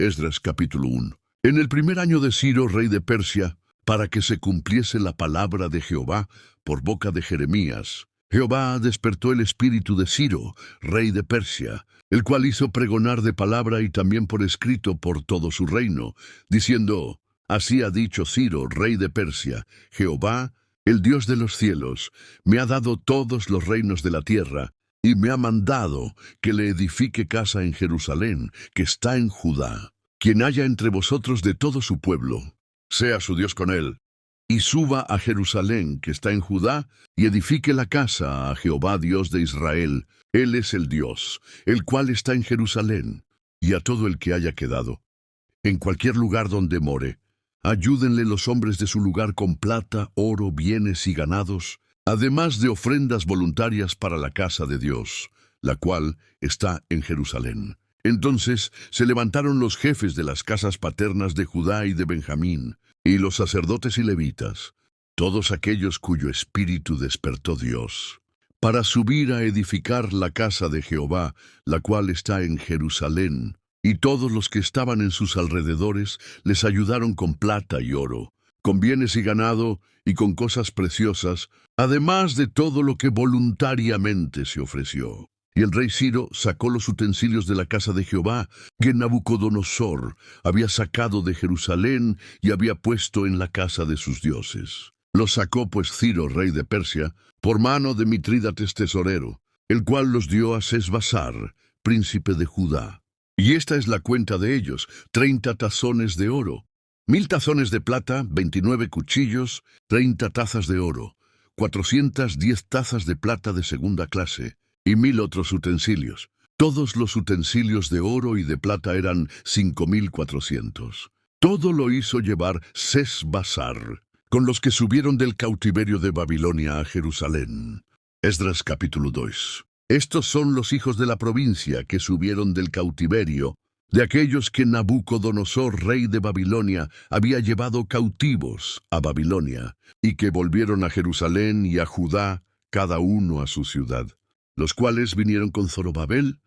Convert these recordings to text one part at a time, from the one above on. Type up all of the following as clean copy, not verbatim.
Esdras capítulo 1. En el primer año de Ciro, rey de Persia, para que se cumpliese la palabra de Jehová por boca de Jeremías, Jehová despertó el espíritu de Ciro, rey de Persia, el cual hizo pregonar de palabra y también por escrito por todo su reino, diciendo: Así ha dicho Ciro, rey de Persia: Jehová, el Dios de los cielos, me ha dado todos los reinos de la tierra, y me ha mandado que le edifique casa en Jerusalén, que está en Judá. Quien haya entre vosotros de todo su pueblo, sea su Dios con él, y suba a Jerusalén, que está en Judá, y edifique la casa a Jehová Dios de Israel. Él es el Dios, el cual está en Jerusalén, y a todo el que haya quedado, en cualquier lugar donde more. Ayúdenle los hombres de su lugar con plata, oro, bienes y ganados, además de ofrendas voluntarias para la casa de Dios, la cual está en Jerusalén. Entonces se levantaron los jefes de las casas paternas de Judá y de Benjamín, y los sacerdotes y levitas, todos aquellos cuyo espíritu despertó Dios, para subir a edificar la casa de Jehová, la cual está en Jerusalén. Y todos los que estaban en sus alrededores les ayudaron con plata y oro, con bienes y ganado, y con cosas preciosas, además de todo lo que voluntariamente se ofreció. Y el rey Ciro sacó los utensilios de la casa de Jehová, que Nabucodonosor había sacado de Jerusalén y había puesto en la casa de sus dioses. Los sacó pues Ciro, rey de Persia, por mano de Mitrídates tesorero, el cual los dio a Sesbazar, príncipe de Judá. Y esta es la cuenta de ellos: 30 tazones de oro, 1000 tazones de plata, 29 cuchillos, 30 tazas de oro, 410 tazas de plata de segunda clase, y 1000 otros utensilios. Todos los utensilios de oro y de plata eran 5400. Todo lo hizo llevar Sesbazar, con los que subieron del cautiverio de Babilonia a Jerusalén. Esdras capítulo 2. Estos son los hijos de la provincia que subieron del cautiverio, de aquellos que Nabucodonosor, rey de Babilonia, había llevado cautivos a Babilonia, y que volvieron a Jerusalén y a Judá, cada uno a su ciudad, los cuales vinieron con Zorobabel,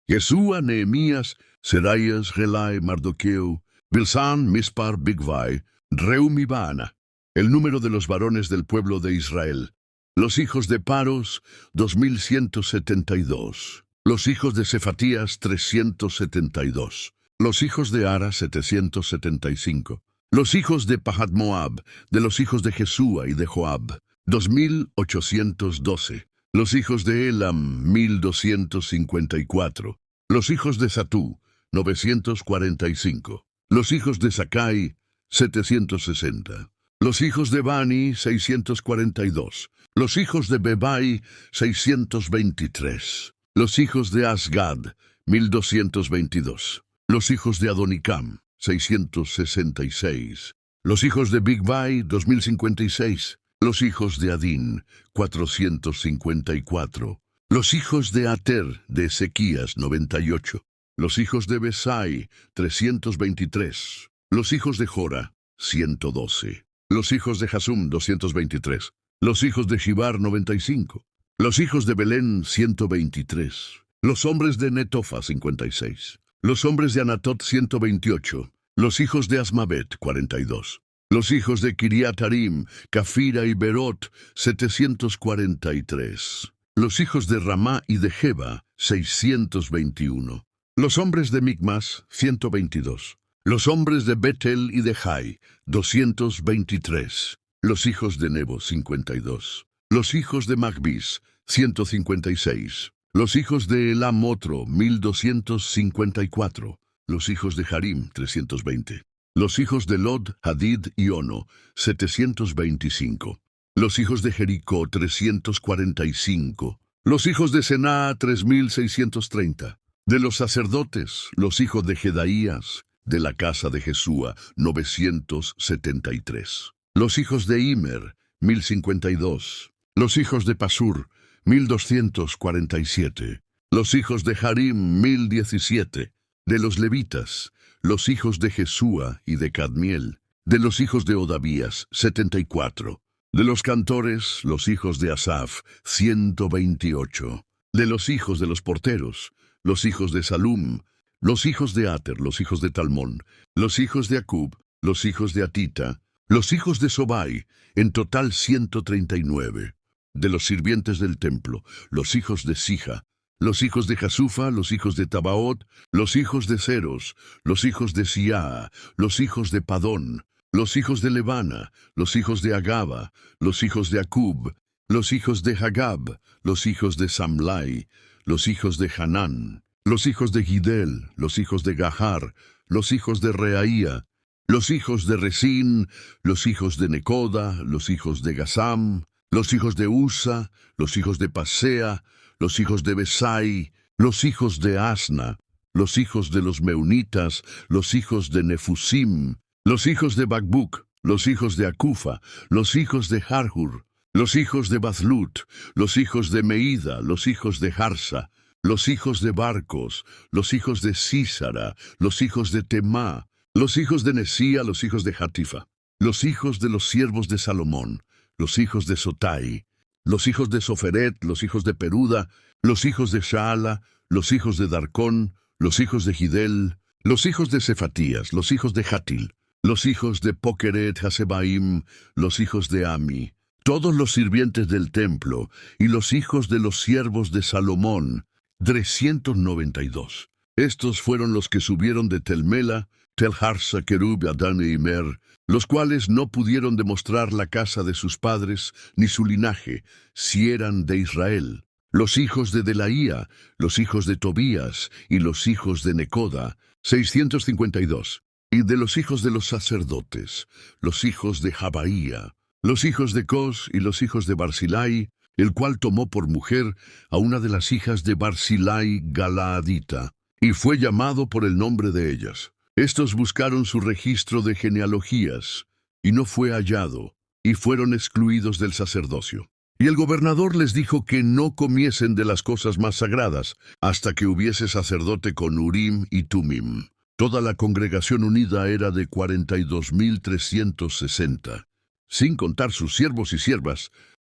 Jesúa, Nehemías, Seraías, Relai, Mardoqueo, Bilsán, Mispar, Bigvai, Reum y Baana, el número de los varones del pueblo de Israel. Los hijos de Paros, 2172. Los hijos de Cefatías, 372. Los hijos de Ara, 775. Los hijos de Pahat-Moab, de los hijos de Jesúa y de Joab, 2812. Los hijos de Elam, 1254. Los hijos de Zatú, 945. Los hijos de Sakai, 760. Los hijos de Bani, 642. Los hijos de Bebai, 623. Los hijos de Asgad, 1222. Los hijos de Adonicam, 666. Los hijos de Bigvai, 2056. Los hijos de Adín, 454. Los hijos de Ater, de Ezequías, 98. Los hijos de Besai, 323. Los hijos de Jora, 112. Los hijos de Hasum, 223. Los hijos de Shibar, 95. Los hijos de Belén, 123. Los hombres de Netofa, 56. Los hombres de Anatot, 128. Los hijos de Asmavet, 42. Los hijos de Kiriatarim, Cafira y Berot, 743. Los hijos de Ramá y de Jeba, 621. Los hombres de Micmas, 122. Los hombres de Betel y de Jai, 223. Los hijos de Nebo, 52. Los hijos de Magbis, 156. Los hijos de Elam otro, 1254. Los hijos de Harim, 320. Los hijos de Lod, Hadid y Ono, 725. Los hijos de Jericó, 345. Los hijos de Sená, 3630. De los sacerdotes, los hijos de Jedaías, de la casa de Jesúa, 973. Los hijos de Imer, 1052. Los hijos de Pasur, 1247. Los hijos de Harim, 1017. De los levitas, los hijos de Jesúa y de Cadmiel. De los hijos de Odavías, 74. De los cantores, los hijos de Asaf, 128. De los hijos de los porteros, los hijos de Salum, los hijos de Ater, los hijos de Talmón, los hijos de Acub, los hijos de Atita, los hijos de Sobai, en total 139. De los sirvientes del templo, los hijos de Sija, los hijos de Jasufa, los hijos de Tabaot, los hijos de Ceros, los hijos de Siaa, los hijos de Padón, los hijos de Lebana, los hijos de Agaba, los hijos de Acub, los hijos de Hagab, los hijos de Samlai, los hijos de Hanán, los hijos de Gidel, los hijos de Gahar, los hijos de Reaía, los hijos de Resín, los hijos de Necoda, los hijos de Gasam, los hijos de Usa, los hijos de Pasea, los hijos de Besai, los hijos de Asna, los hijos de los Meunitas, los hijos de Nefusim, los hijos de Bakbuk, los hijos de Acufa, los hijos de Harhur, los hijos de Bazlut, los hijos de Meida, los hijos de Harsa, los hijos de Barcos, los hijos de Sísara, los hijos de Temá, los hijos de Nesía, los hijos de Hatifa, los hijos de los siervos de Salomón, los hijos de Sotai, los hijos de Soferet, los hijos de Peruda, los hijos de Shaala, los hijos de Darcón, los hijos de Gidel, los hijos de Cefatías, los hijos de Hatil, los hijos de Pokeret Hasebaim, los hijos de Ami, todos los sirvientes del templo, y los hijos de los siervos de Salomón, 392. Estos fueron los que subieron de Telmela, Telharsa, Kerub, Adán e Imer, los cuales no pudieron demostrar la casa de sus padres, ni su linaje, si eran de Israel. Los hijos de Delaía, los hijos de Tobías, y los hijos de Necoda, 652. Y de los hijos de los sacerdotes, los hijos de Jabaía, los hijos de Cos y los hijos de Barzilai, el cual tomó por mujer a una de las hijas de Barzilai Galaadita, y fue llamado por el nombre de ellas. Estos buscaron su registro de genealogías, y no fue hallado, y fueron excluidos del sacerdocio. Y el gobernador les dijo que no comiesen de las cosas más sagradas, hasta que hubiese sacerdote con Urim y Tumim. Toda la congregación unida era de 42.360, sin contar sus siervos y siervas,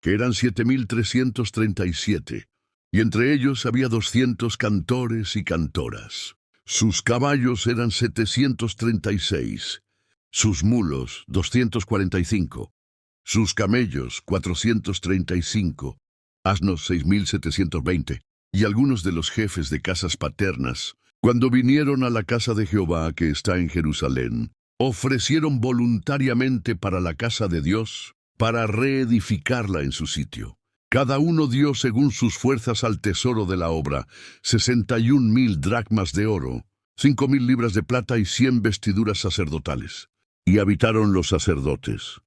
que eran 7.337, y entre ellos había 200 cantores y cantoras. Sus caballos eran 736, sus mulos 245, sus camellos 435, asnos 6.720, y algunos de los jefes de casas paternas, cuando vinieron a la casa de Jehová que está en Jerusalén, ofrecieron voluntariamente para la casa de Dios, para reedificarla en su sitio. Cada uno dio según sus fuerzas al tesoro de la obra, 61.000 dracmas de oro, 5.000 libras de plata y 100 vestiduras sacerdotales. Y habitaron los sacerdotes,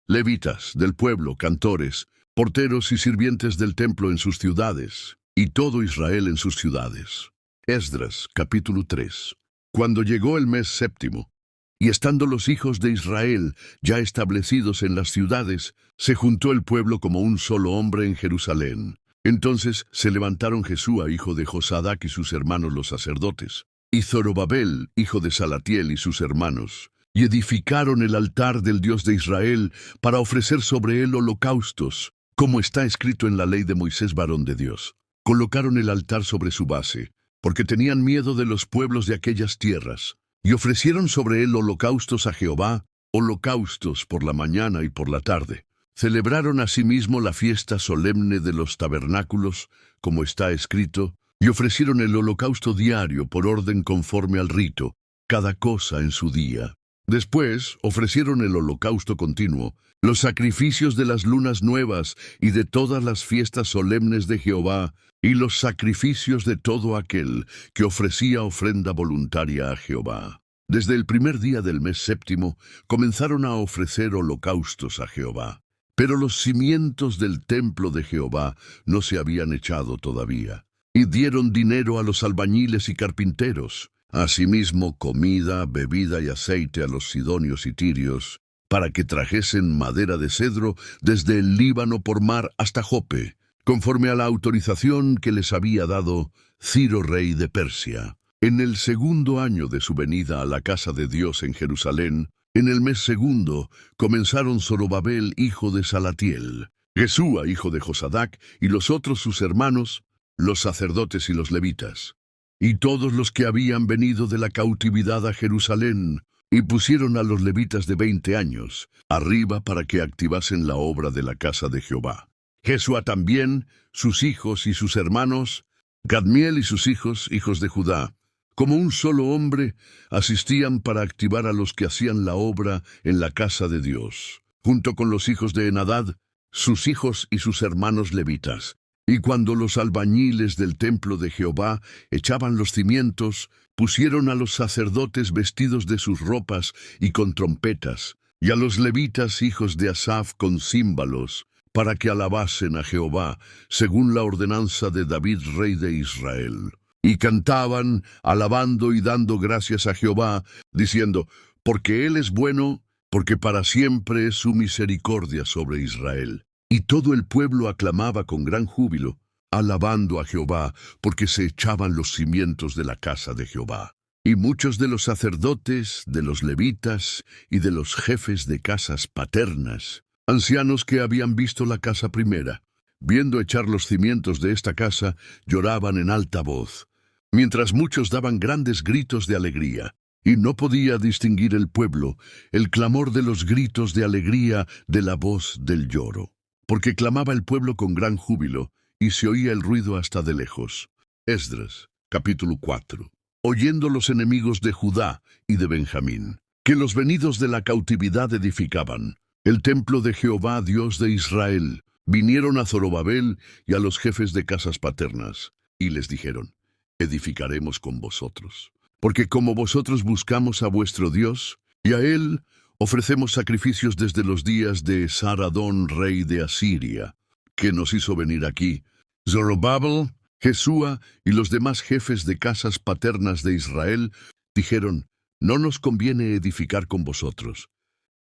levitas del pueblo, cantores, porteros y sirvientes del templo en sus ciudades, y todo Israel en sus ciudades. Esdras, capítulo 3. Cuando llegó el mes séptimo, y estando los hijos de Israel ya establecidos en las ciudades, se juntó el pueblo como un solo hombre en Jerusalén. Entonces se levantaron Jesúa, hijo de Josadac, y sus hermanos los sacerdotes, y Zorobabel, hijo de Salatiel, y sus hermanos, y edificaron el altar del Dios de Israel para ofrecer sobre él holocaustos, como está escrito en la ley de Moisés, varón de Dios. Colocaron el altar sobre su base, porque tenían miedo de los pueblos de aquellas tierras, y ofrecieron sobre él holocaustos a Jehová, holocaustos por la mañana y por la tarde. Celebraron asimismo la fiesta solemne de los tabernáculos, como está escrito, y ofrecieron el holocausto diario por orden conforme al rito, cada cosa en su día. Después ofrecieron el holocausto continuo, los sacrificios de las lunas nuevas y de todas las fiestas solemnes de Jehová, y los sacrificios de todo aquel que ofrecía ofrenda voluntaria a Jehová. Desde el primer día del mes séptimo comenzaron a ofrecer holocaustos a Jehová. Pero los cimientos del templo de Jehová no se habían echado todavía. Y dieron dinero a los albañiles y carpinteros, asimismo comida, bebida y aceite a los sidonios y tirios, para que trajesen madera de cedro desde el Líbano por mar hasta Jope, conforme a la autorización que les había dado Ciro, rey de Persia. En el segundo año de su venida a la casa de Dios en Jerusalén, en el mes segundo, comenzaron Zorobabel, hijo de Salatiel, Jesúa, hijo de Josadac, y los otros sus hermanos, los sacerdotes y los levitas. y todos los que habían venido de la cautividad a Jerusalén, y pusieron a los levitas de 20 años arriba para que activasen la obra de la casa de Jehová. Jesúa también, sus hijos y sus hermanos, Gadmiel y sus hijos, hijos de Judá, como un solo hombre, asistían para activar a los que hacían la obra en la casa de Dios, junto con los hijos de Henadad, sus hijos y sus hermanos levitas. Y cuando los albañiles del templo de Jehová echaban los cimientos, pusieron a los sacerdotes vestidos de sus ropas y con trompetas, y a los levitas hijos de Asaf con címbalos, para que alabasen a Jehová, según la ordenanza de David, rey de Israel. Y cantaban, alabando y dando gracias a Jehová, diciendo, porque Él es bueno, porque para siempre es su misericordia sobre Israel. Y todo el pueblo aclamaba con gran júbilo, alabando a Jehová, porque se echaban los cimientos de la casa de Jehová. Y muchos de los sacerdotes, de los levitas y de los jefes de casas paternas, ancianos que habían visto la casa primera, viendo echar los cimientos de esta casa, lloraban en alta voz, mientras muchos daban grandes gritos de alegría. Y no podía distinguir el pueblo el clamor de los gritos de alegría de la voz del lloro, porque clamaba el pueblo con gran júbilo, y se oía el ruido hasta de lejos. Esdras, capítulo 4. Oyendo los enemigos de Judá y de Benjamín, que los venidos de la cautividad edificaban el templo de Jehová, Dios de Israel, vinieron a Zorobabel y a los jefes de casas paternas, y les dijeron, edificaremos con vosotros, porque como vosotros buscamos a vuestro Dios, y a Él ofrecemos sacrificios desde los días de Saradón, rey de Asiria, que nos hizo venir aquí. Zorobabel, Jesúa y los demás jefes de casas paternas de Israel dijeron, no nos conviene edificar con vosotros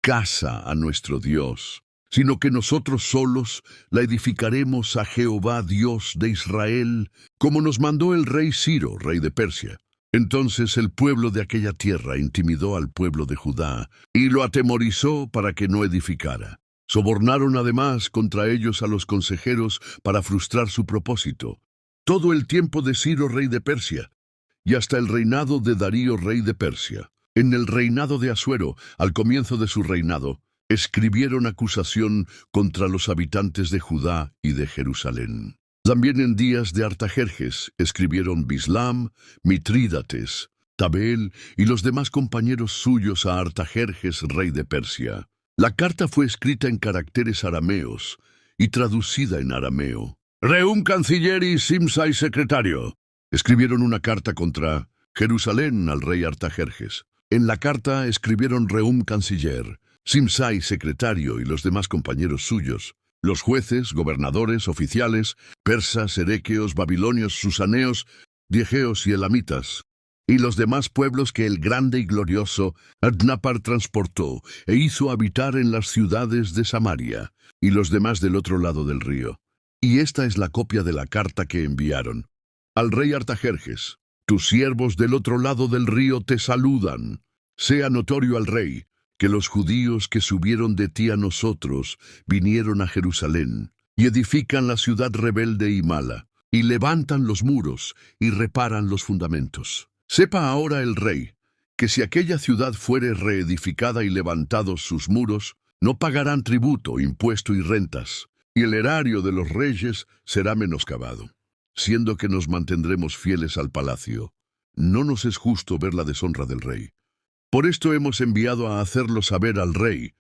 casa a nuestro Dios, sino que nosotros solos la edificaremos a Jehová Dios de Israel, como nos mandó el rey Ciro, rey de Persia. Entonces el pueblo de aquella tierra intimidó al pueblo de Judá y lo atemorizó para que no edificara. Sobornaron además contra ellos a los consejeros para frustrar su propósito. Todo el tiempo de Ciro, rey de Persia, y hasta el reinado de Darío, rey de Persia. En el reinado de Asuero, al comienzo de su reinado, escribieron acusación contra los habitantes de Judá y de Jerusalén. También en días de Artajerjes escribieron Bislam, Mitrídates, Tabel y los demás compañeros suyos a Artajerjes, rey de Persia. La carta fue escrita en caracteres arameos y traducida en arameo. Rehum canciller y Simsai secretario escribieron una carta contra Jerusalén al rey Artajerjes. En la carta escribieron Rehum canciller, Simsai secretario y los demás compañeros suyos, los jueces, gobernadores, oficiales, persas, erequeos, babilonios, susaneos, diegeos y elamitas, y los demás pueblos que el grande y glorioso Adnapar transportó e hizo habitar en las ciudades de Samaria, y los demás del otro lado del río. Y esta es la copia de la carta que enviaron. Al rey Artajerjes, tus siervos del otro lado del río te saludan. Sea notorio al rey que los judíos que subieron de ti a nosotros vinieron a Jerusalén, y edifican la ciudad rebelde y mala, y levantan los muros, y reparan los fundamentos. Sepa ahora el rey, que si aquella ciudad fuere reedificada y levantados sus muros, no pagarán tributo, impuesto y rentas, y el erario de los reyes será menoscabado, siendo que nos mantendremos fieles al palacio. No nos es justo ver la deshonra del rey. Por esto hemos enviado a hacerlo saber al rey,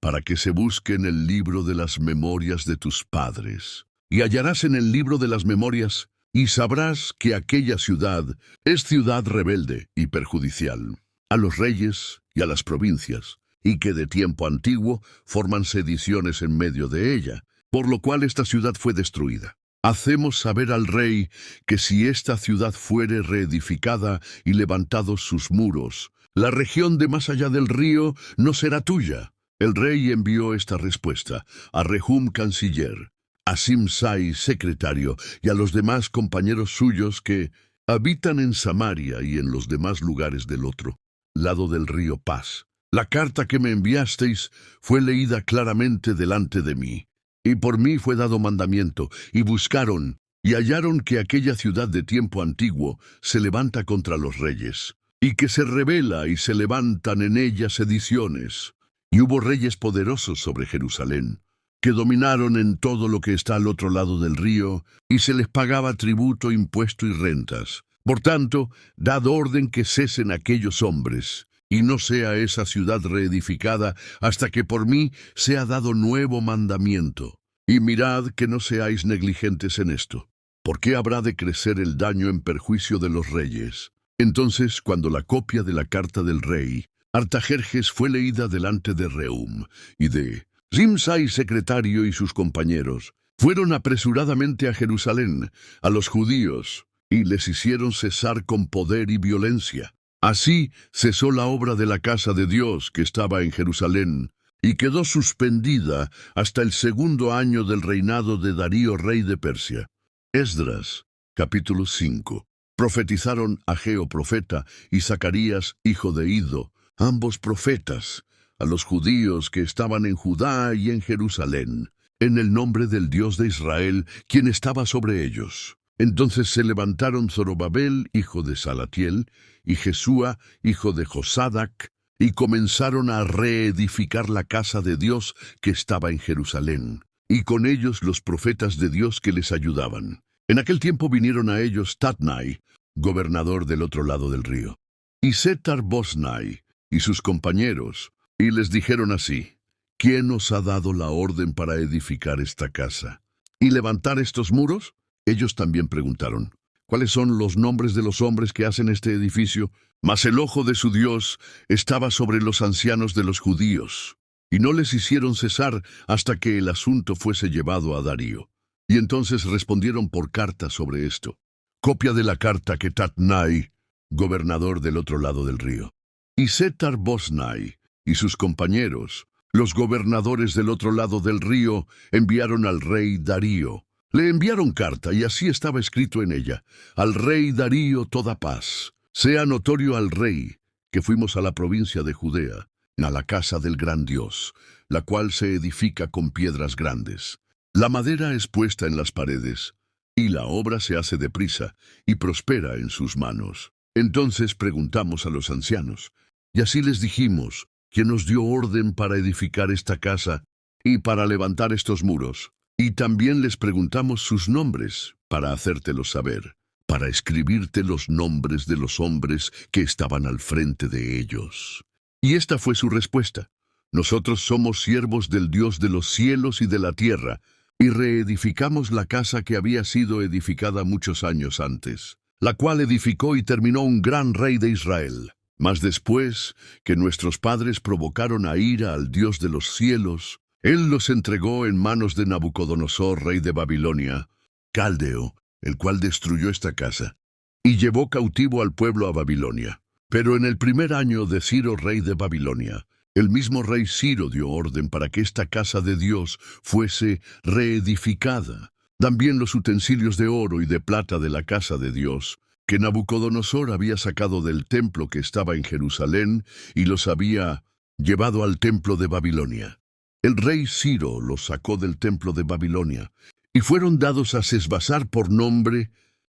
para que se busque en el libro de las memorias de tus padres. Y hallarás en el libro de las memorias, y sabrás que aquella ciudad es ciudad rebelde y perjudicial a los reyes y a las provincias, y que de tiempo antiguo forman sediciones en medio de ella, por lo cual esta ciudad fue destruida. Hacemos saber al rey que si esta ciudad fuere reedificada y levantados sus muros, la región de más allá del río no será tuya. El rey envió esta respuesta a Rehum canciller, a Simsai secretario y a los demás compañeros suyos que habitan en Samaria y en los demás lugares del otro lado del río Paz. La carta que me enviasteis fue leída claramente delante de mí, y por mí fue dado mandamiento, y buscaron y hallaron que aquella ciudad de tiempo antiguo se levanta contra los reyes, y que se rebela y se levantan en ella sediciones. Y hubo reyes poderosos sobre Jerusalén, que dominaron en todo lo que está al otro lado del río, y se les pagaba tributo, impuesto y rentas. Por tanto, dad orden que cesen aquellos hombres, y no sea esa ciudad reedificada hasta que por mí sea dado nuevo mandamiento. Y mirad que no seáis negligentes en esto. ¿Por qué habrá de crecer el daño en perjuicio de los reyes? Entonces, cuando la copia de la carta del rey Artajerjes fue leída delante de Rehum y de Simsai, secretario, y sus compañeros, fueron apresuradamente a Jerusalén, a los judíos, y les hicieron cesar con poder y violencia. Así cesó la obra de la casa de Dios que estaba en Jerusalén, y quedó suspendida hasta el 2.º año del reinado de Darío, rey de Persia. Esdras, capítulo 5. Profetizaron Ageo profeta y Zacarías, hijo de Iddo, ambos profetas, a los judíos que estaban en Judá y en Jerusalén, en el nombre del Dios de Israel, quien estaba sobre ellos. Entonces se levantaron Zorobabel, hijo de Salatiel, y Jesúa, hijo de Josadac, y comenzaron a reedificar la casa de Dios que estaba en Jerusalén, y con ellos los profetas de Dios que les ayudaban. En aquel tiempo vinieron a ellos Tatnai, gobernador del otro lado del río, y Setar-Bosnai, y sus compañeros, y les dijeron así: ¿Quién os ha dado la orden para edificar esta casa y levantar estos muros? Ellos también preguntaron: ¿Cuáles son los nombres de los hombres que hacen este edificio? Mas el ojo de su Dios estaba sobre los ancianos de los judíos, y no les hicieron cesar hasta que el asunto fuese llevado a Darío. Y entonces respondieron por carta sobre esto. Copia de la carta que Tatnai, gobernador del otro lado del río, y Setar-Bosnai y sus compañeros, los gobernadores del otro lado del río, enviaron al rey Darío. Le enviaron carta, y así estaba escrito en ella: al rey Darío toda paz. Sea notorio al rey que fuimos a la provincia de Judea, a la casa del gran Dios, la cual se edifica con piedras grandes. La madera es puesta en las paredes, y la obra se hace deprisa, y prospera en sus manos. Entonces preguntamos a los ancianos, y así les dijimos: ¿Quién nos dio orden para edificar esta casa y para levantar estos muros? Y también les preguntamos sus nombres, para hacértelos saber, para escribirte los nombres de los hombres que estaban al frente de ellos. Y esta fue su respuesta: nosotros somos siervos del Dios de los cielos y de la tierra, y reedificamos la casa que había sido edificada muchos años antes, la cual edificó y terminó un gran rey de Israel. Mas después que nuestros padres provocaron a ira al Dios de los cielos, Él los entregó en manos de Nabucodonosor, rey de Babilonia, Caldeo, el cual destruyó esta casa, y llevó cautivo al pueblo a Babilonia. Pero en el 1.er año de Ciro, rey de Babilonia, el mismo rey Ciro dio orden para que esta casa de Dios fuese reedificada. También los utensilios de oro y de plata de la casa de Dios, que Nabucodonosor había sacado del templo que estaba en Jerusalén y los había llevado al templo de Babilonia. El rey Ciro los sacó del templo de Babilonia, y fueron dados a Sesbasar por nombre,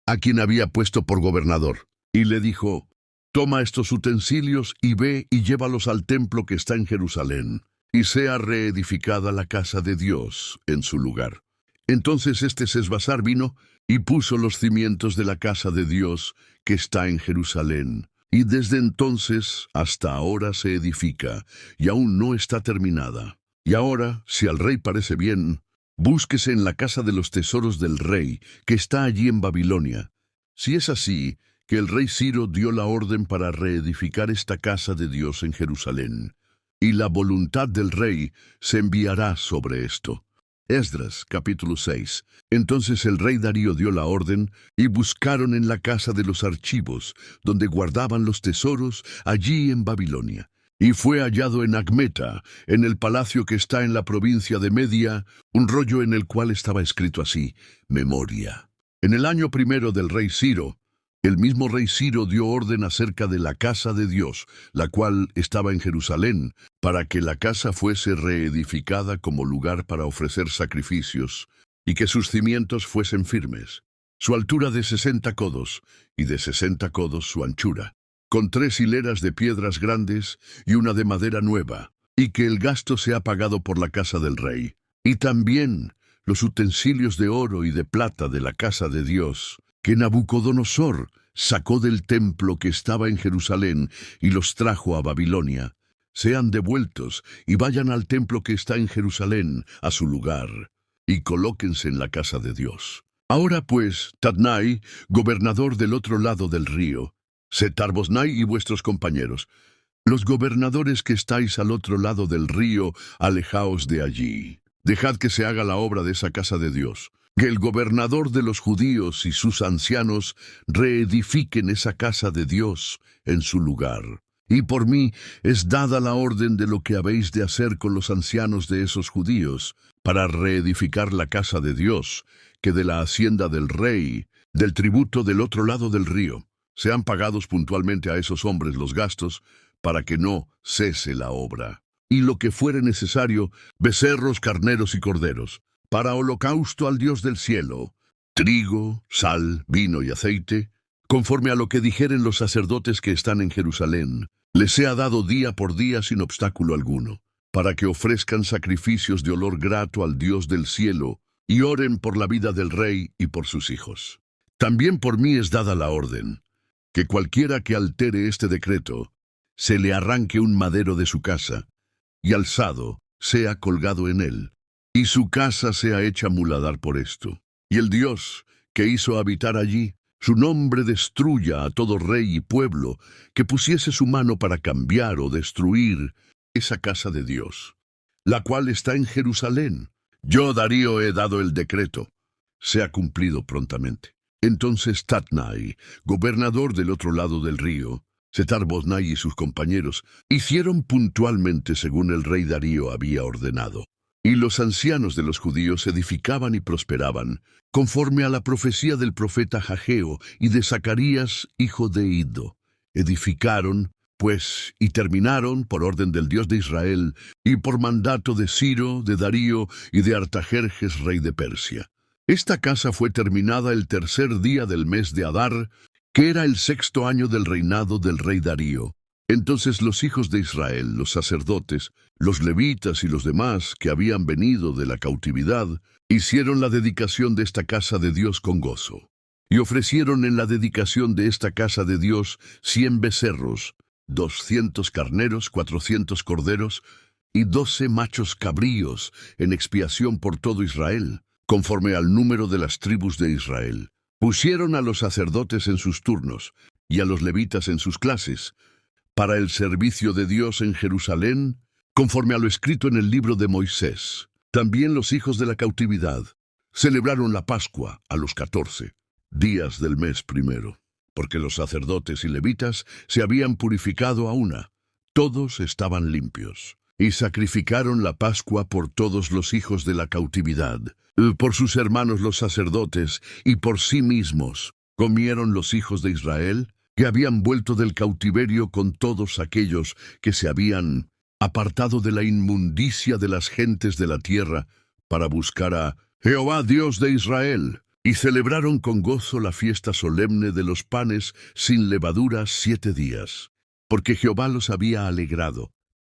a quien había puesto por gobernador. Y le dijo: toma estos utensilios y ve y llévalos al templo que está en Jerusalén, y sea reedificada la casa de Dios en su lugar. Entonces este Sesbasar vino y puso los cimientos de la casa de Dios que está en Jerusalén, y desde entonces hasta ahora se edifica, y aún no está terminada. Y ahora, si al rey parece bien, búsquese en la casa de los tesoros del rey, que está allí en Babilonia. Si es así, que el rey Ciro dio la orden para reedificar esta casa de Dios en Jerusalén, y la voluntad del rey se enviará sobre esto. Esdras, capítulo 6. Entonces el rey Darío dio la orden, y buscaron en la casa de los archivos, donde guardaban los tesoros, allí en Babilonia. Y fue hallado en Acmeta, en el palacio que está en la provincia de Media, un rollo en el cual estaba escrito así: Memoria. En el año 1 del rey Ciro, el mismo rey Ciro dio orden acerca de la casa de Dios, la cual estaba en Jerusalén, para que la casa fuese reedificada como lugar para ofrecer sacrificios, y que sus cimientos fuesen firmes. su altura de 60 codos, y de 60 codos su anchura, con 3 hileras de piedras grandes y una de madera nueva, y que el gasto sea pagado por la casa del rey. Y también los utensilios de oro y de plata de la casa de Dios, que Nabucodonosor sacó del templo que estaba en Jerusalén y los trajo a Babilonia, sean devueltos y vayan al templo que está en Jerusalén, a su lugar, y colóquense en la casa de Dios. Ahora pues, Tatnai, gobernador del otro lado del río, Setar-Boznai y vuestros compañeros, los gobernadores que estáis al otro lado del río, alejaos de allí. Dejad que se haga la obra de esa casa de Dios, que el gobernador de los judíos y sus ancianos reedifiquen esa casa de Dios en su lugar. Y por mí es dada la orden de lo que habéis de hacer con los ancianos de esos judíos, para reedificar la casa de Dios, que de la hacienda del rey, del tributo del otro lado del río, sean pagados puntualmente a esos hombres los gastos, para que no cese la obra. Y lo que fuere necesario, becerros, carneros y corderos, para holocausto al Dios del cielo, trigo, sal, vino y aceite, conforme a lo que dijeren los sacerdotes que están en Jerusalén, les sea dado día por día sin obstáculo alguno, para que ofrezcan sacrificios de olor grato al Dios del cielo, y oren por la vida del rey y por sus hijos. También por mí es dada la orden, que cualquiera que altere este decreto, se le arranque un madero de su casa, y alzado sea colgado en él, y su casa sea hecha muladar por esto. Y el Dios que hizo habitar allí, su nombre destruya a todo rey y pueblo que pusiese su mano para cambiar o destruir esa casa de Dios, la cual está en Jerusalén. Yo, Darío, he dado el decreto. Sea cumplido prontamente. Entonces Tatnai, gobernador del otro lado del río, Setar-Boznai y sus compañeros, hicieron puntualmente según el rey Darío había ordenado. Y los ancianos de los judíos edificaban y prosperaban, conforme a la profecía del profeta Hageo y de Zacarías, hijo de Iddo. Edificaron, pues, y terminaron por orden del Dios de Israel, y por mandato de Ciro, de Darío y de Artajerjes, rey de Persia. Esta casa fue terminada el 3er día del mes de Adar, que era el 6º año del reinado del rey Darío. Entonces los hijos de Israel, los sacerdotes, los levitas y los demás que habían venido de la cautividad, hicieron la dedicación de esta casa de Dios con gozo. Y ofrecieron en la dedicación de esta casa de Dios 100 becerros, 200 carneros, 400 corderos y 12 machos cabríos en expiación por todo Israel, conforme al número de las tribus de Israel. Pusieron a los sacerdotes en sus turnos y a los levitas en sus clases, para el servicio de Dios en Jerusalén, conforme a lo escrito en el libro de Moisés. También los hijos de la cautividad celebraron la Pascua a los 14 días del mes primero, porque los sacerdotes y levitas se habían purificado a una. Todos estaban limpios. Y sacrificaron la Pascua por todos los hijos de la cautividad, por sus hermanos los sacerdotes, y por sí mismos. Comieron los hijos de Israel, que habían vuelto del cautiverio con todos aquellos que se habían apartado de la inmundicia de las gentes de la tierra, para buscar a Jehová Dios de Israel, y celebraron con gozo la fiesta solemne de los panes sin levadura 7 días, porque Jehová los había alegrado,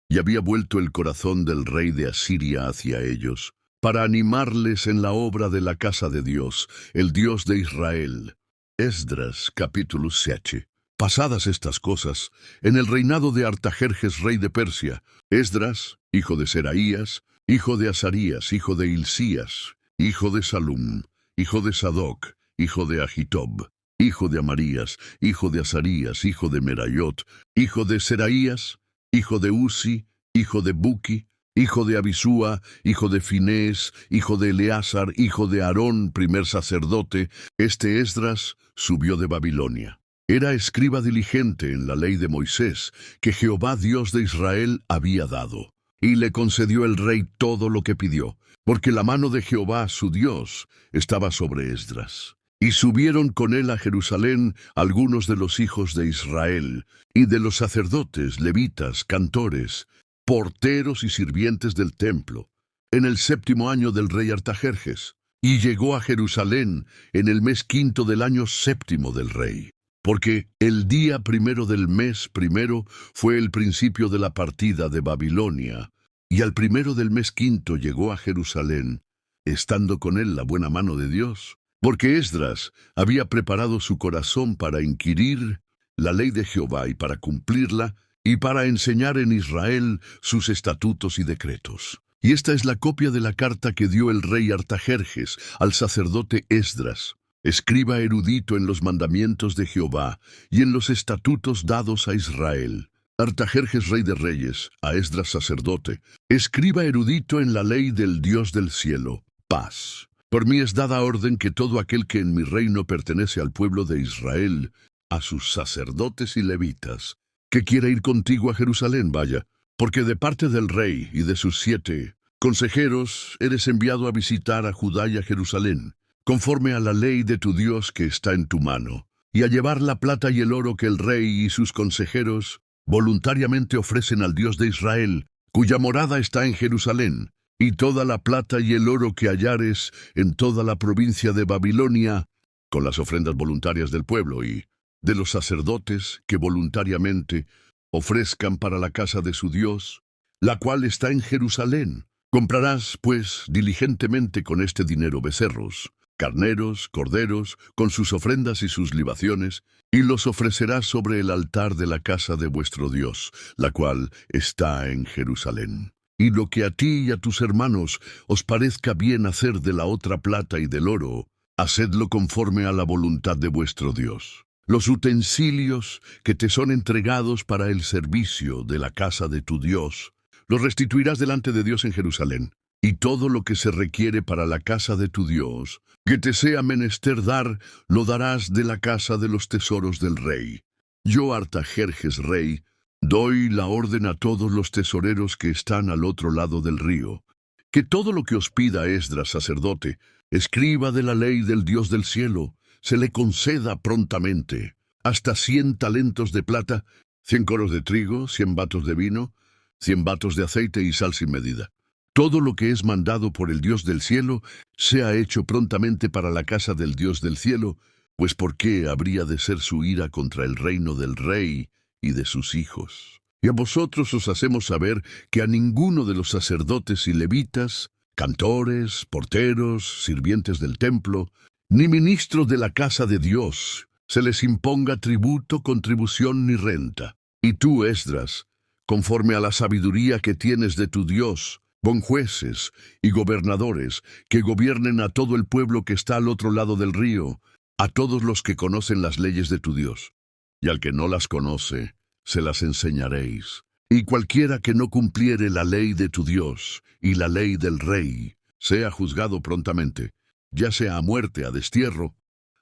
y había vuelto el corazón del rey de Asiria hacia ellos, para animarles en la obra de la casa de Dios, el Dios de Israel. Esdras, capítulo 7. Pasadas estas cosas, en el reinado de Artajerjes, rey de Persia, Esdras, hijo de Seraías, hijo de Azarías, hijo de Hilcías, hijo de Salum, hijo de Sadoc, hijo de Ahitob, hijo de Amarías, hijo de Azarías, hijo de Merayot, hijo de Seraías, hijo de Uzi, hijo de Buki, hijo de Abisúa, hijo de Finés, hijo de Eleazar, hijo de Aarón, primer sacerdote. Este Esdras subió de Babilonia. Era escriba diligente en la ley de Moisés, que Jehová Dios de Israel había dado. Y le concedió el rey todo lo que pidió, porque la mano de Jehová su Dios estaba sobre Esdras. Y subieron con él a Jerusalén algunos de los hijos de Israel, y de los sacerdotes, levitas, cantores, porteros y sirvientes del templo, en el 7º año del rey Artajerjes. y llegó a Jerusalén en el mes quinto del año séptimo del rey. Porque el día primero del mes primero fue el principio de la partida de Babilonia, y al primero del mes quinto llegó a Jerusalén, estando con él la buena mano de Dios, porque Esdras había preparado su corazón para inquirir la ley de Jehová y para cumplirla, y para enseñar en Israel sus estatutos y decretos. Y esta es la copia de la carta que dio el rey Artajerjes al sacerdote Esdras, escriba erudito en los mandamientos de Jehová y en los estatutos dados a Israel. Artajerjes, rey de reyes, a Esdras sacerdote, escriba erudito en la ley del Dios del cielo. Paz. Por mí es dada orden que todo aquel que en mi reino pertenece al pueblo de Israel, a sus sacerdotes y levitas, que quiera ir contigo a Jerusalén, vaya, porque de parte del rey y de sus 7 consejeros eres enviado a visitar a Judá y a Jerusalén, conforme a la ley de tu Dios que está en tu mano, y a llevar la plata y el oro que el rey y sus consejeros voluntariamente ofrecen al Dios de Israel, cuya morada está en Jerusalén, y toda la plata y el oro que hallares en toda la provincia de Babilonia, con las ofrendas voluntarias del pueblo y de los sacerdotes que voluntariamente ofrezcan para la casa de su Dios, la cual está en Jerusalén. Comprarás, pues, diligentemente con este dinero becerros, carneros, corderos, con sus ofrendas y sus libaciones, y los ofrecerás sobre el altar de la casa de vuestro Dios, la cual está en Jerusalén. Y lo que a ti y a tus hermanos os parezca bien hacer de la otra plata y del oro, hacedlo conforme a la voluntad de vuestro Dios. Los utensilios que te son entregados para el servicio de la casa de tu Dios, los restituirás delante de Dios en Jerusalén. Y todo lo que se requiere para la casa de tu Dios, que te sea menester dar, lo darás de la casa de los tesoros del rey. Yo, Artajerjes, rey, doy la orden a todos los tesoreros que están al otro lado del río, que todo lo que os pida Esdras, sacerdote, escriba de la ley del Dios del cielo, se le conceda prontamente, hasta 100 talentos de plata, 100 coros de trigo, 100 batos de vino, 100 batos de aceite y sal sin medida. Todo lo que es mandado por el Dios del cielo sea hecho prontamente para la casa del Dios del cielo, pues ¿por qué habría de ser su ira contra el reino del rey y de sus hijos? Y a vosotros os hacemos saber que a ninguno de los sacerdotes y levitas, cantores, porteros, sirvientes del templo, ni ministros de la casa de Dios, se les imponga tributo, contribución ni renta. Y tú, Esdras, conforme a la sabiduría que tienes de tu Dios, pon jueces y gobernadores que gobiernen a todo el pueblo que está al otro lado del río, a todos los que conocen las leyes de tu Dios. Y al que no las conoce, se las enseñaréis. Y cualquiera que no cumpliere la ley de tu Dios y la ley del rey, sea juzgado prontamente, ya sea a muerte, a destierro,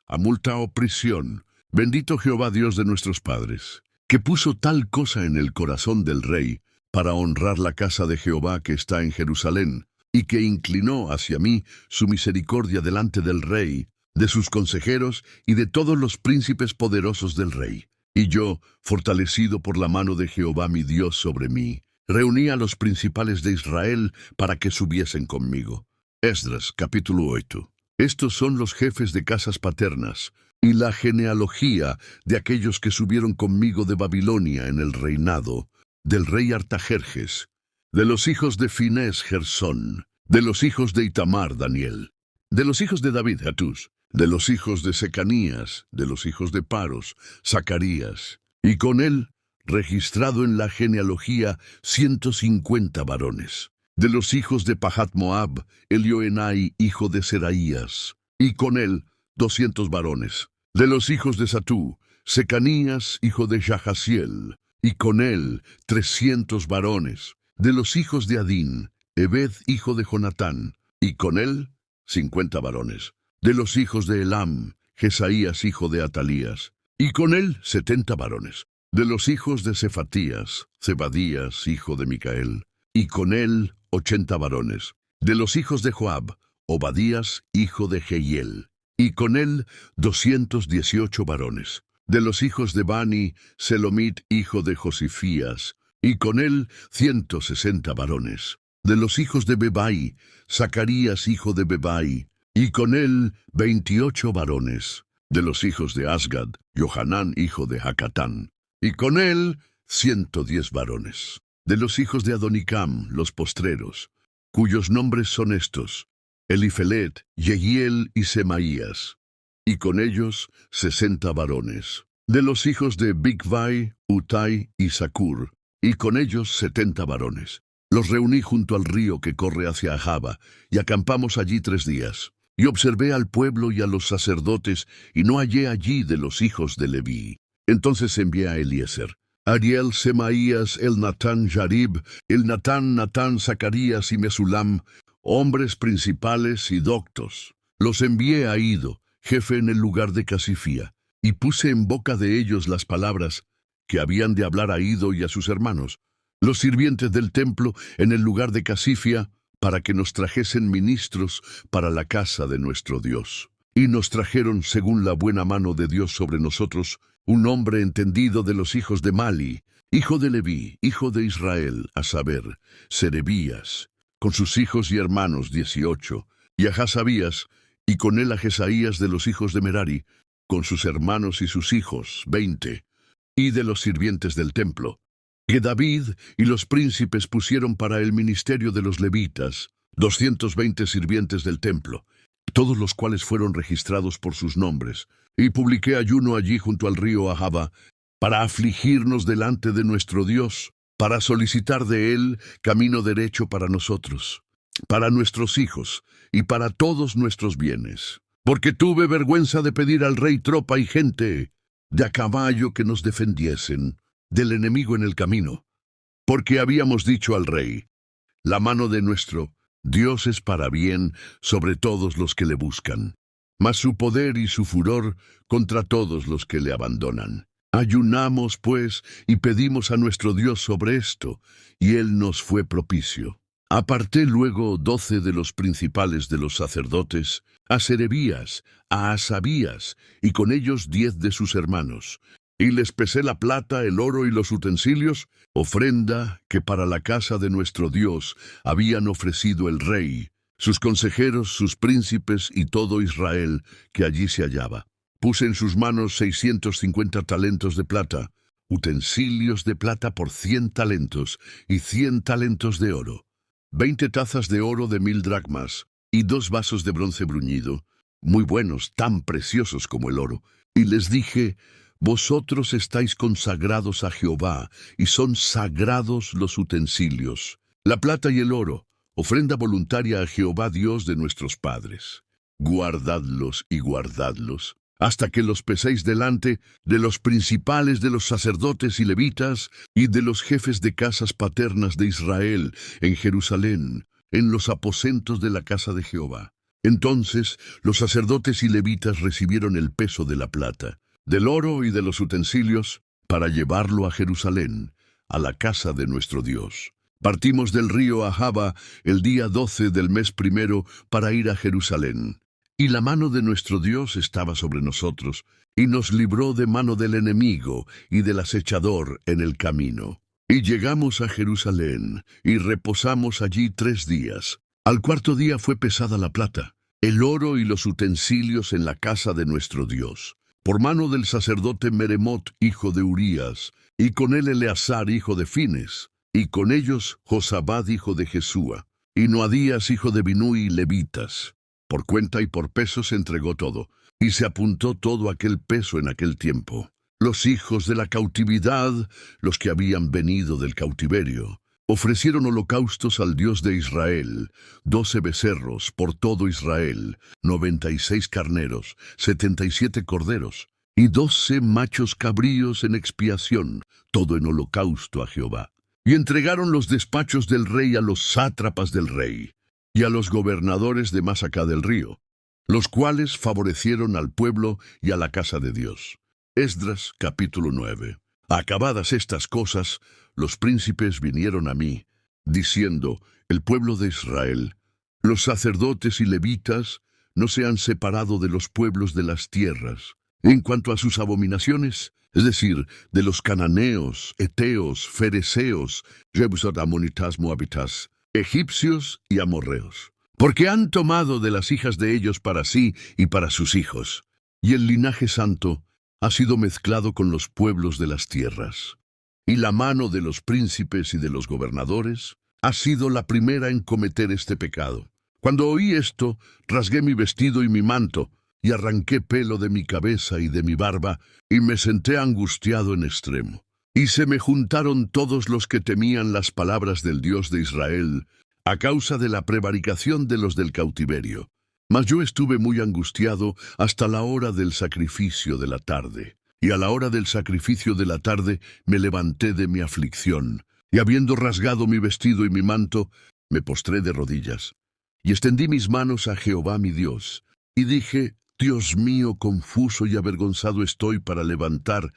a multa o prisión. Bendito Jehová Dios de nuestros padres, que puso tal cosa en el corazón del rey, para honrar la casa de Jehová que está en Jerusalén, y que inclinó hacia mí su misericordia delante del rey, de sus consejeros y de todos los príncipes poderosos del rey. Y yo, fortalecido por la mano de Jehová mi Dios sobre mí, reuní a los principales de Israel para que subiesen conmigo. Esdras, capítulo 8. Estos son los jefes de casas paternas, y la genealogía de aquellos que subieron conmigo de Babilonia en el reinado del rey Artajerjes, de los hijos de Finés, Gersón, de los hijos de Itamar, Daniel, de los hijos de David, Hatús, de los hijos de Secanías, de los hijos de Paros, Zacarías, y con él, registrado en la genealogía, 150 varones. De los hijos de Pahat Moab, Elioenai, hijo de Seraías, y con él, 200 varones. De los hijos de Satú, Secanías, hijo de Jahaziel, y con él 300 varones. De los hijos de Adín, Ebed, hijo de Jonatán, y con él 50 varones. De los hijos de Elam, Jesaías, hijo de Atalías, y con él 70 varones. De los hijos de Cefatías, Zebadías, hijo de Micael, y con él 80 varones. De los hijos de Joab, Obadías, hijo de Jehiel, y con él 218 varones. De los hijos de Bani, Selomit, hijo de Josifías, y con él 160 varones. De los hijos de Bebai, Zacarías, hijo de Bebai, y con él 28 varones. De los hijos de Asgad, Johanán hijo de Jacatán, y con él 110 varones. De los hijos de Adonicam, los postreros, cuyos nombres son estos: Elifelet, Yehiel y Semaías, y con ellos 60 varones. De los hijos de Bigvai, Utai y Sacur, y con ellos 70 varones. Los reuní junto al río que corre hacia Ahava, y acampamos allí 3 días. Y observé al pueblo y a los sacerdotes, y no hallé allí de los hijos de Leví. Entonces envié a Eliezer, Ariel, Semaías, Elnatán, Yarib, Natán, Zacarías y Mesulam, hombres principales y doctos. Los envié a Ido, jefe en el lugar de Casifía, y puse en boca de ellos las palabras que habían de hablar a Ido y a sus hermanos, los sirvientes del templo en el lugar de Casifia, para que nos trajesen ministros para la casa de nuestro Dios. Y nos trajeron, según la buena mano de Dios sobre nosotros, un hombre entendido de los hijos de Mali, hijo de Leví, hijo de Israel, a saber, Serebías, con sus hijos y hermanos 18, y a Hasabías, y con él a Jesaías de los hijos de Merari, con sus hermanos y sus hijos 20, y de los sirvientes del templo, que David y los príncipes pusieron para el ministerio de los levitas, 220 sirvientes del templo, todos los cuales fueron registrados por sus nombres, y publiqué ayuno allí junto al río Ahava, para afligirnos delante de nuestro Dios, para solicitar de él camino derecho para nosotros, para nuestros hijos, y para todos nuestros bienes. Porque tuve vergüenza de pedir al rey tropa y gente de a caballo que nos defendiesen del enemigo en el camino, porque habíamos dicho al rey: la mano de nuestro Dios es para bien sobre todos los que le buscan, mas su poder y su furor contra todos los que le abandonan. Ayunamos, pues, y pedimos a nuestro Dios sobre esto, y él nos fue propicio. Aparté luego 12 de los principales de los sacerdotes, a Serebías, a Asabías, y con ellos 10 de sus hermanos, y les pesé la plata, el oro y los utensilios, ofrenda que para la casa de nuestro Dios habían ofrecido el rey, sus consejeros, sus príncipes y todo Israel que allí se hallaba. Puse en sus manos 650 talentos de plata, utensilios de plata por 100 talentos y 100 talentos de oro, 20 tazas de oro de 1000 dracmas y 2 vasos de bronce bruñido, muy buenos, tan preciosos como el oro. Y les dije: vosotros estáis consagrados a Jehová, y son sagrados los utensilios, la plata y el oro, ofrenda voluntaria a Jehová Dios de nuestros padres. Guardadlos y guardadlos, hasta que los peséis delante de los principales de los sacerdotes y levitas, y de los jefes de casas paternas de Israel, en Jerusalén, en los aposentos de la casa de Jehová. Entonces los sacerdotes y levitas recibieron el peso de la plata, del oro y de los utensilios, para llevarlo a Jerusalén, a la casa de nuestro Dios. Partimos del río Ahava el día 12 del mes primero para ir a Jerusalén. Y la mano de nuestro Dios estaba sobre nosotros, y nos libró de mano del enemigo y del acechador en el camino. Y llegamos a Jerusalén, y reposamos allí 3 días. Al 4.º día fue pesada la plata, el oro y los utensilios en la casa de nuestro Dios, por mano del sacerdote Meremot, hijo de Urías, y con él Eleazar, hijo de Fines, y con ellos Josabad, hijo de Jesúa, y Noadías, hijo de Binui, levitas. Por cuenta y por peso se entregó todo, y se apuntó todo aquel peso en aquel tiempo. Los hijos de la cautividad, los que habían venido del cautiverio, ofrecieron holocaustos al Dios de Israel, 12 becerros por todo Israel, 96 carneros, 77 corderos, y 12 machos cabríos en expiación, todo en holocausto a Jehová. Y entregaron los despachos del rey a los sátrapas del rey, y a los gobernadores de más acá del río, los cuales favorecieron al pueblo y a la casa de Dios. Esdras capítulo 9. Acabadas estas cosas, los príncipes vinieron a mí, diciendo: el pueblo de Israel, los sacerdotes y levitas, no se han separado de los pueblos de las tierras, en cuanto a sus abominaciones, es decir, de los cananeos, eteos, fereceos, Jebusat, amonitas, moabitas, egipcios y amorreos, porque han tomado de las hijas de ellos para sí y para sus hijos, y el linaje santo ha sido mezclado con los pueblos de las tierras. Y la mano de los príncipes y de los gobernadores ha sido la primera en cometer este pecado. Cuando oí esto, rasgué mi vestido y mi manto, y arranqué pelo de mi cabeza y de mi barba, y me senté angustiado en extremo. Y se me juntaron todos los que temían las palabras del Dios de Israel, a causa de la prevaricación de los del cautiverio. Mas yo estuve muy angustiado hasta la hora del sacrificio de la tarde. Y a la hora del sacrificio de la tarde me levanté de mi aflicción, y habiendo rasgado mi vestido y mi manto, me postré de rodillas, y extendí mis manos a Jehová mi Dios, y dije: Dios mío, confuso y avergonzado estoy para levantar,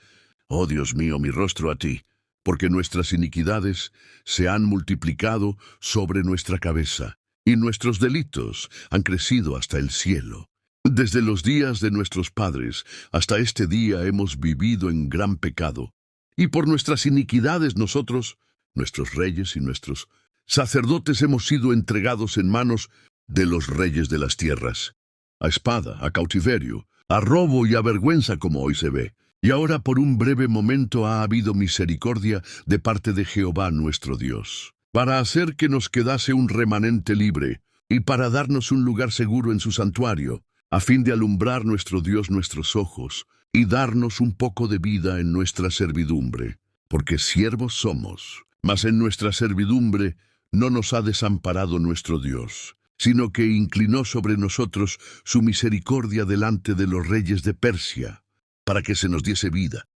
oh Dios mío, mi rostro a ti, porque nuestras iniquidades se han multiplicado sobre nuestra cabeza, y nuestros delitos han crecido hasta el cielo. Desde los días de nuestros padres hasta este día hemos vivido en gran pecado, y por nuestras iniquidades nosotros, nuestros reyes y nuestros sacerdotes hemos sido entregados en manos de los reyes de las tierras, a espada, a cautiverio, a robo y a vergüenza, como hoy se ve. Y ahora por un breve momento ha habido misericordia de parte de Jehová nuestro Dios, para hacer que nos quedase un remanente libre, y para darnos un lugar seguro en su santuario, a fin de alumbrar nuestro Dios nuestros ojos, y darnos un poco de vida en nuestra servidumbre, porque siervos somos, mas en nuestra servidumbre no nos ha desamparado nuestro Dios, sino que inclinó sobre nosotros su misericordia delante de los reyes de Persia, para que se nos diese vida,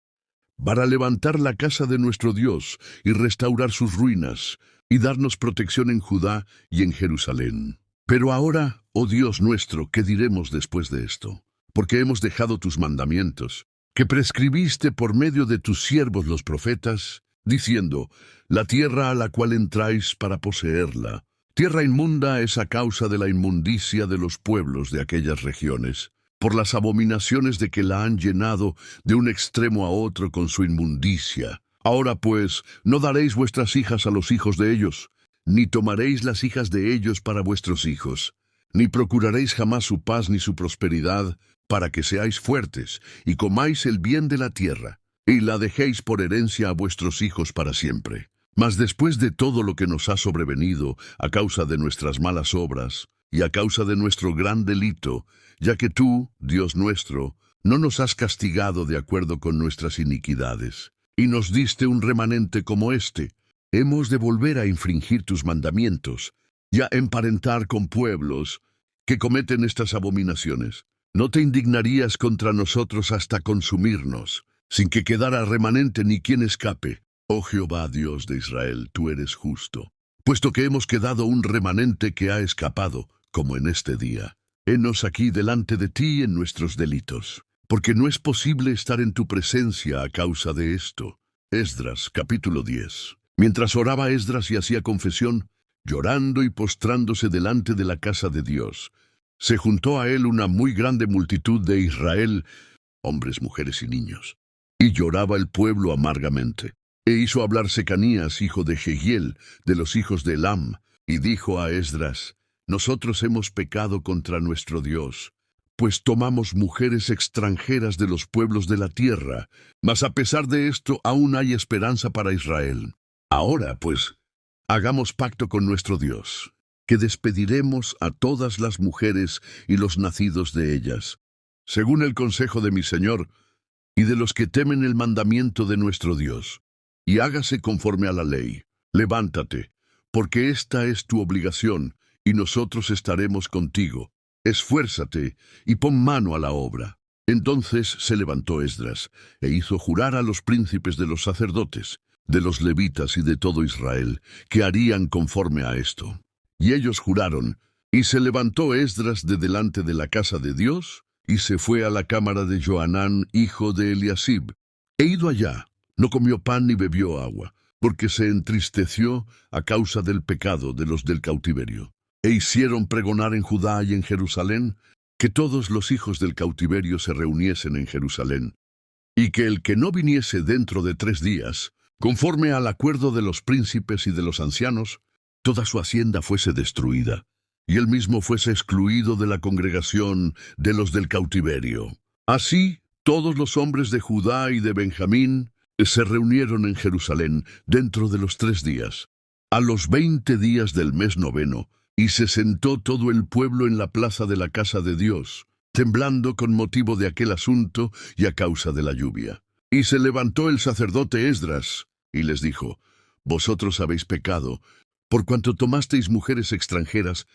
para levantar la casa de nuestro Dios y restaurar sus ruinas, y darnos protección en Judá y en Jerusalén. Pero ahora, oh Dios nuestro, ¿qué diremos después de esto? Porque hemos dejado tus mandamientos, que prescribiste por medio de tus siervos los profetas, diciendo: la tierra a la cual entráis para poseerla, tierra inmunda es a causa de la inmundicia de los pueblos de aquellas regiones, por las abominaciones de que la han llenado de un extremo a otro con su inmundicia. Ahora pues, no daréis vuestras hijas a los hijos de ellos, ni tomaréis las hijas de ellos para vuestros hijos, ni procuraréis jamás su paz ni su prosperidad, para que seáis fuertes, y comáis el bien de la tierra, y la dejéis por herencia a vuestros hijos para siempre. Mas después de todo lo que nos ha sobrevenido, a causa de nuestras malas obras, y a causa de nuestro gran delito, ya que tú, Dios nuestro, no nos has castigado de acuerdo con nuestras iniquidades, y nos diste un remanente como este, hemos de volver a infringir tus mandamientos, y a emparentar con pueblos que cometen estas abominaciones. ¿No te indignarías contra nosotros hasta consumirnos, sin que quedara remanente ni quien escape? Oh Jehová, Dios de Israel, tú eres justo, puesto que hemos quedado un remanente que ha escapado, como en este día. Henos aquí delante de ti en nuestros delitos, porque no es posible estar en tu presencia a causa de esto. Esdras, capítulo 10. Mientras oraba Esdras y hacía confesión, llorando y postrándose delante de la casa de Dios, se juntó a él una muy grande multitud de Israel, hombres, mujeres y niños, y lloraba el pueblo amargamente. E hizo hablar Secanías, hijo de Jehiel, de los hijos de Elam, y dijo a Esdras: nosotros hemos pecado contra nuestro Dios, pues tomamos mujeres extranjeras de los pueblos de la tierra, mas a pesar de esto aún hay esperanza para Israel. Ahora, pues, hagamos pacto con nuestro Dios, que despediremos a todas las mujeres y los nacidos de ellas, según el consejo de mi Señor, y de los que temen el mandamiento de nuestro Dios, y hágase conforme a la ley. Levántate, porque esta es tu obligación, y nosotros estaremos contigo. Esfuérzate y pon mano a la obra. Entonces se levantó Esdras, e hizo jurar a los príncipes de los sacerdotes, de los levitas y de todo Israel, que harían conforme a esto. Y ellos juraron, y se levantó Esdras de delante de la casa de Dios, y se fue a la cámara de Johanán, hijo de Eliasib. E ido allá, no comió pan ni bebió agua, porque se entristeció a causa del pecado de los del cautiverio. E hicieron pregonar en Judá y en Jerusalén que todos los hijos del cautiverio se reuniesen en Jerusalén, y que el que no viniese dentro de 3 días, conforme al acuerdo de los príncipes y de los ancianos, toda su hacienda fuese destruida. y él mismo fuese excluido de la congregación de los del cautiverio. Así, todos los hombres de Judá y de Benjamín se reunieron en Jerusalén dentro de los 3 días, a los 20 días del mes noveno, y se sentó todo el pueblo en la plaza de la casa de Dios, temblando con motivo de aquel asunto y a causa de la lluvia. Y se levantó el sacerdote Esdras, y les dijo: Vosotros habéis pecado, por cuanto tomasteis mujeres extranjeras,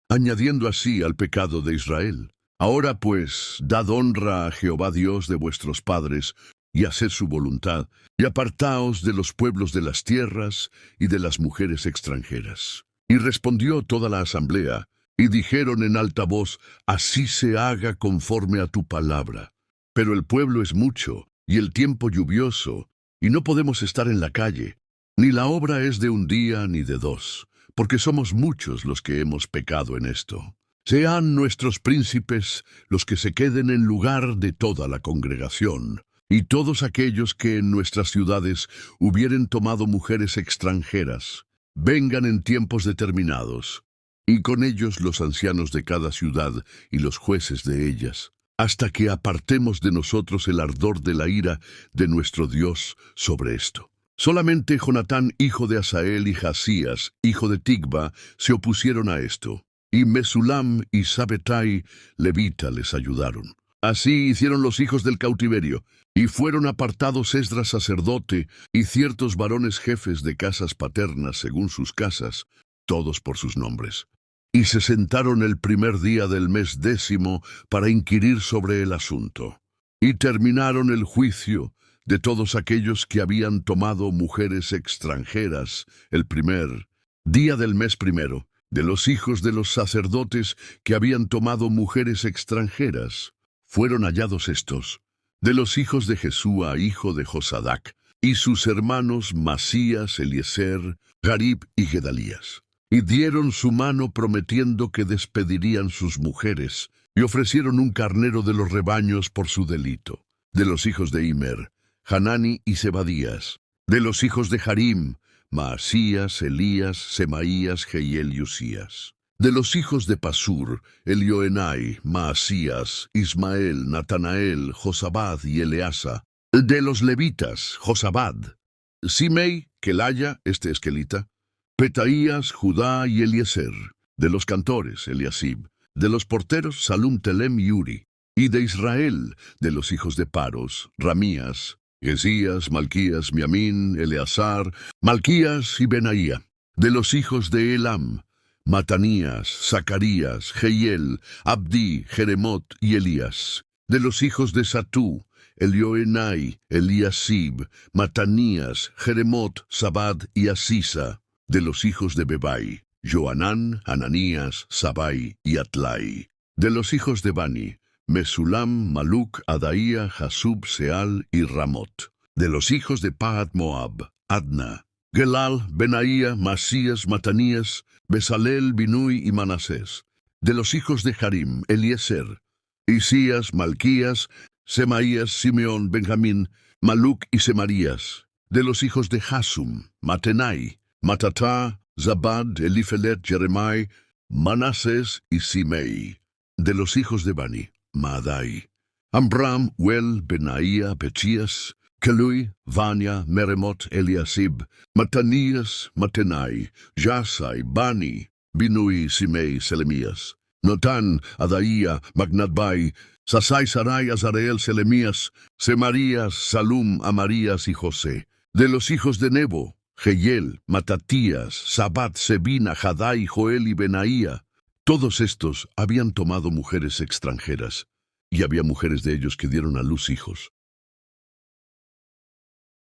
añadiendo así al pecado de Israel. Ahora pues, dad honra a Jehová Dios de vuestros padres, y haced su voluntad, y apartaos de los pueblos de las tierras y de las mujeres extranjeras. Y respondió toda la asamblea, y dijeron en alta voz: Así se haga conforme a tu palabra. Pero el pueblo es mucho, y el tiempo lluvioso, y no podemos estar en la calle, ni la obra es de un día ni de 2, porque somos muchos los que hemos pecado en esto. Sean nuestros príncipes los que se queden en lugar de toda la congregación, y todos aquellos que en nuestras ciudades hubieren tomado mujeres extranjeras, vengan en tiempos determinados, y con ellos los ancianos de cada ciudad y los jueces de ellas, hasta que apartemos de nosotros el ardor de la ira de nuestro Dios sobre esto. Solamente Jonatán, hijo de Asael, y Jasías, hijo de Tigba, se opusieron a esto, y Mesulam y Sabetai, levita, les ayudaron. Así hicieron los hijos del cautiverio, y fueron apartados Esdras sacerdote, y ciertos varones jefes de casas paternas según sus casas, todos por sus nombres. Y se sentaron el primer día del mes 10 para inquirir sobre el asunto. Y terminaron el juicio de todos aquellos que habían tomado mujeres extranjeras el primer día del mes primero, de los hijos de los sacerdotes que habían tomado mujeres extranjeras. Fueron hallados estos, de los hijos de Jesúa, hijo de Josadac, y sus hermanos Masías, Eliezer, Jarib y Gedalías. Y dieron su mano prometiendo que despedirían sus mujeres, y ofrecieron un carnero de los rebaños por su delito. De los hijos de Immer, Hanani y Zebadías. De los hijos de Harim, Maasías, Elías, Semaías, Jehiel y Usías. De los hijos de Pasur, Elioenai, Maasías, Ismael, Natanael, Josabad y Eleasa. De los levitas, Josabad, Simei, Kelaya, este es kelita, Petaías, Judá y Eliezer. De los cantores, Eliasib. De los porteros, Salum, Telem y Uri. Y de Israel, de los hijos de Paros, Ramías, Gesías, Malquías, Miamín, Eleazar, Malquías y Benaía. De los hijos de Elam, Matanías, Zacarías, Jehiel, Abdi, Jeremot y Elías. De los hijos de Satú, Elioenai, Eliasib, Matanías, Jeremot, Sabad y Asisa. De los hijos de Bebai, Joanán, Ananías, Sabai y Atlai. De los hijos de Bani, Mesulam, Maluc, Adaía, Jasub, Seal y Ramot. De los hijos de Pahat Moab, Adna, Gelal, Benaía, Masías, Matanías, Besalel, Binui y Manasés. De los hijos de Harim, Eliezer, Isías, Malquías, Semaías, Simeón, Benjamín, Maluc y Semarías. De los hijos de Hasum, Matenai, Matatá, Zabad, Elifelet, Jeremai, Manasés y Simei. De los hijos de Bani, Maadai, Amram, Wel, Benaía, Pechías, Kelui, Vania, Meremot, Eliasib, Matanías, Matenai, Jasai, Bani, Binui, Simei, Selemías, Notán, Adaía, Magnadbai, Sasai, Sarai, Azareel, Selemías, Semarías, Salum, Amarías y José. De los hijos de Nebo, Jehiel, Matatías, Sabat, Sebina, Jadai, Joel y Benaía. Todos estos habían tomado mujeres extranjeras, y había mujeres de ellos que dieron a luz hijos.